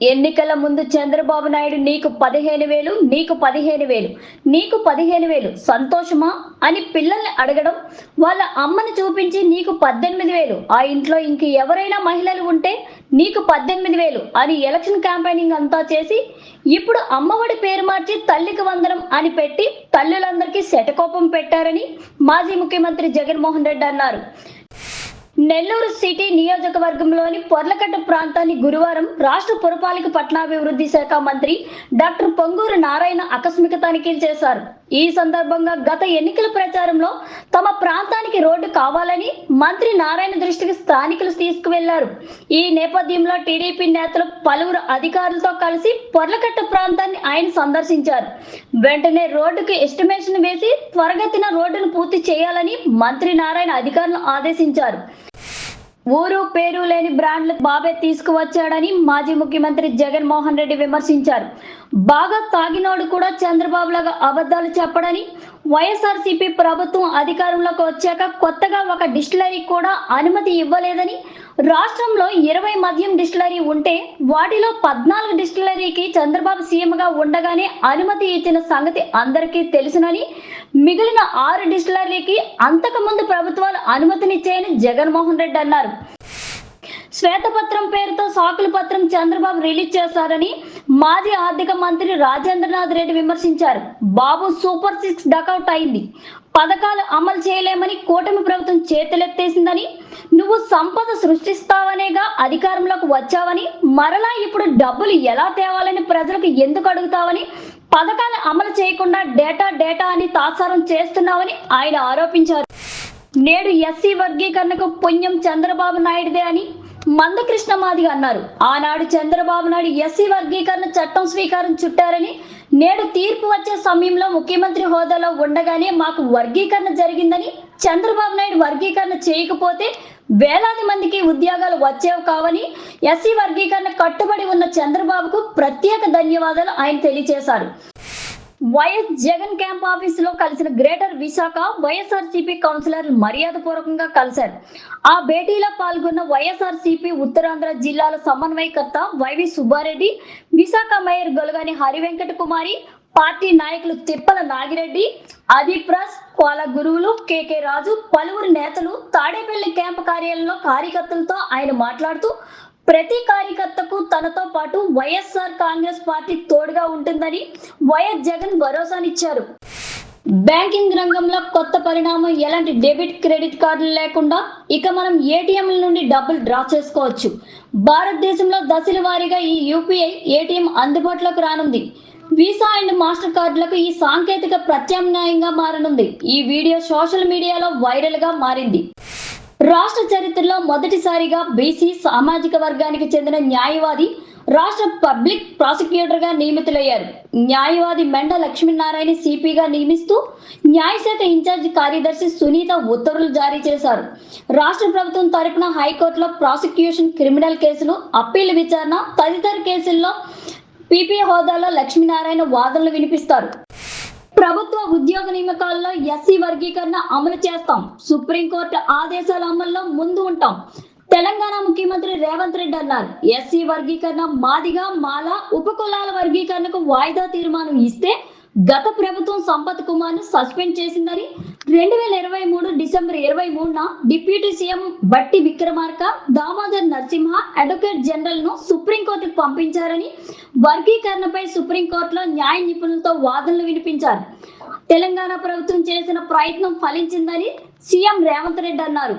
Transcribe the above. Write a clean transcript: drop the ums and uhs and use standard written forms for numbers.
ఎన్నికల ముందు చంద్రబాబు నాయుడు నీకు 15,000 నీకు 15,000 నీకు 15,000 సంతోషమా అని పిల్లల్ని అడగడం, వాళ్ళ అమ్మని చూపించి నీకు 18,000 ఆ ఇంట్లో ఇంక ఎవరైనా మహిళలు ఉంటే నీకు 18,000 అని ఎలక్షన్ క్యాంపెయినింగ్ అంతా చేసి ఇప్పుడు అమ్మఒడి పేరు మార్చి తల్లికి వందనం అని పెట్టి తల్లులందరికీ శటకోపం పెట్టారని మాజీ ముఖ్యమంత్రి జగన్మోహన్ రెడ్డి అన్నారు. నెల్లూరు సిటీ నియోజకవర్గంలోని పొర్లకట్ట ప్రాంతాన్ని గురువారం రాష్ట్ర పురపాలిక పట్టణాభివృద్ధి శాఖ మంత్రి డాక్టర్ పొంగూరు నారాయణ ఆకస్మిక తనిఖీలు చేశారు. ఈ సందర్భంగా గత ఎన్నికల ప్రచారంలో తమ ప్రాంతానికి రోడ్డు కావాలని మంత్రి నారాయణ దృష్టికి స్థానికులు తీసుకువెళ్లారు. ఈ నేపథ్యంలో టీడీపీ నేతలు పలువురు అధికారులతో కలిసి పొర్లకట్ట ప్రాంతాన్ని ఆయన సందర్శించారు. వెంటనే రోడ్డుకు ఎస్టిమేషన్ వేసి త్వరగతిన రోడ్డును పూర్తి చేయాలని మంత్రి నారాయణ అధికారులను ఆదేశించారు. ఊరు పేరు లేని బ్రాండ్లు బాబే తీసుకువచ్చాడని మాజీ ముఖ్యమంత్రి జగన్మోహన్ రెడ్డి విమర్శించారు. బాగా తాగినోడు కూడా చంద్రబాబు లాగా అబద్ధాలు చెప్పడని, వైఎస్ఆర్సీపీ ప్రభుత్వం అధికారంలోకి వచ్చాక కొత్తగా ఒక డిస్టిలరీ కూడా అనుమతి ఇవ్వలేదని, రాష్ట్రంలో 20 మద్యం డిస్టిలరీ ఉంటే వాటిలో 14 డిస్టిలరీకి చంద్రబాబు సీఎంగా ఉండగానే అనుమతి ఇచ్చిన సంగతి అందరికీ తెలుసునని, మిగిలిన 6 డిస్టిలరీకి అంతకుముందు ప్రభుత్వాలు అనుమతినిచ్చాయని జగన్మోహన్ రెడ్డి అన్నారు. శ్వేతపత్రం పేరుతో సాకుల పత్రం చంద్రబాబు రిలీజ్ చేశారని మాజీ ఆర్థిక మంత్రి రాజేంద్రనాథ్ రెడ్డి విమర్శించారు. బాబు సూపర్ 6 డకౌట్ అయింది, పథకాలు అమలు చేయలేమని కూటమి ప్రభుత్వం చేతులెత్తేసిందని, నువ్వు సంపద సృష్టిస్తావనేగా అధికారంలోకి వచ్చావని, మరలా ఇప్పుడు డబ్బులు ఎలా తేవాలని ప్రజలకు ఎందుకు అడుగుతావని, పథకాలు అమలు చేయకుండా డేటా అని తాత్సారం చేస్తున్నావని ఆయన ఆరోపించారు. నేడు ఎస్సీ వర్గీకరణకు పుణ్యం చంద్రబాబు నాయుడుదే అని మందకృష్ణ మాదిగ అన్నారు. ఆనాడు చంద్రబాబు నాయుడు ఎస్సీ వర్గీకరణ చట్టం స్వీకారం చుట్టారని, నేడు తీర్పు వచ్చే సమయంలో ముఖ్యమంత్రి హోదాలో ఉండగానే మాకు వర్గీకరణ జరిగిందని, చంద్రబాబు నాయుడు వర్గీకరణ చేయకపోతే వేలాది మందికి ఉద్యోగాలు వచ్చేవి కావని, ఎస్సీ వర్గీకరణ కట్టుబడి ఉన్న చంద్రబాబుకు ప్రత్యేక ధన్యవాదాలు ఆయన తెలియజేశారు. వైఎస్ జగన్ క్యాంప్ ఆఫీసులో కలిసిన గ్రేటర్ విశాఖ వైఎస్ఆర్సీపీ కౌన్సిలర్ మర్యాదపూర్వకంగా కలిశారు. ఆ భేటీలో పాల్గొన్న వైఎస్ఆర్సీపీ ఉత్తరాంధ్ర జిల్లాల సమన్వయకర్త వైవి సుబ్బారెడ్డి, విశాఖ మేయర్ గొలగాని హరివెంకట కుమారి, పార్టీ నాయకులు తిప్పల నాగిరెడ్డి, అదిప్రాస్, కోల గురువులు, కేకే రాజు, పలువురు నేతలు తాడేపల్లి క్యాంపు కార్యాలయంలో కార్యకర్తలతో ఆయన మాట్లాడుతూ, ప్రతి కార్యకర్తకు తనతో పాటు వైఎస్ఆర్ కాంగ్రెస్ పార్టీ తోడుగా ఉంటుందని వైఎస్ జగన్ భరోసానిచ్చారు. బ్యాంకింగ్ రంగంలో కొత్త పరిణామం, ఎలాంటి డెబిట్ క్రెడిట్ కార్డులు లేకుండా ఇక మనం ఏటీఎంల నుండి డబ్బులు డ్రా చేసుకోవచ్చు. భారతదేశంలో దశల వారీగా ఈ యూపీఐ ఏటీఎం అందుబాటులోకి రానుంది. వీసా అండ్ మాస్టర్ కార్డులకు ఈ సాంకేతిక ప్రత్యామ్నాయంగా మారనుంది. ఈ వీడియో సోషల్ మీడియాలో వైరల్ గా మారింది. రాష్ట్ర చరిత్రలో మొదటిసారిగా బీసీ సామాజిక వర్గానికి చెందిన న్యాయవాది రాష్ట్ర పబ్లిక్ ప్రాసిక్యూటర్ గా నియమితులయ్యారు. న్యాయవాది మెండ లక్ష్మీనారాయణ సిపిగా నియమిస్తూ న్యాయశాఖ ఇన్ఛార్జి కార్యదర్శి సునీత ఉత్తర్వులు జారీ చేశారు. రాష్ట్ర ప్రభుత్వం తరపున హైకోర్టులో ప్రాసిక్యూషన్, క్రిమినల్ కేసులు, అప్పీల్ విచారణ తదితర కేసుల్లో పీపీ హోదాలో లక్ష్మీనారాయణ వాదనలు వినిపిస్తారు. ప్రభుత్వ ఉద్యోగ నియామకాల్లో ఎస్సీ వర్గీకరణ అమలు చేస్తాం, సుప్రీంకోర్టు ఆదేశాల అమల్లో ముందు ఉంటాం, తెలంగాణ ముఖ్యమంత్రి రేవంత్ రెడ్డి అన్నారు. ఎస్సీ వర్గీకరణ, మాదిగ, మాల, ఉపకులాల వర్గీకరణకు వాయిదా తీర్మానం ఇస్తే గత ప్రభుత్వం సంపత్ కుమార్ ను సస్పెండ్ చేసిందని, 2023 డిసెంబర్ 23న డిప్యూటీ సీఎం బట్టి విక్రమార్క, దామోదర్ నరసింహ, అడ్వకేట్ జనరల్ ను సుప్రీంకోర్టుకు పంపించారని, వర్గీకరణపై సుప్రీంకోర్టులో న్యాయ నిపుణులతో వాదనలు వినిపించారు. తెలంగాణ ప్రభుత్వం చేసిన ప్రయత్నం ఫలించిందని సీఎం రేవంత్ రెడ్డి అన్నారు.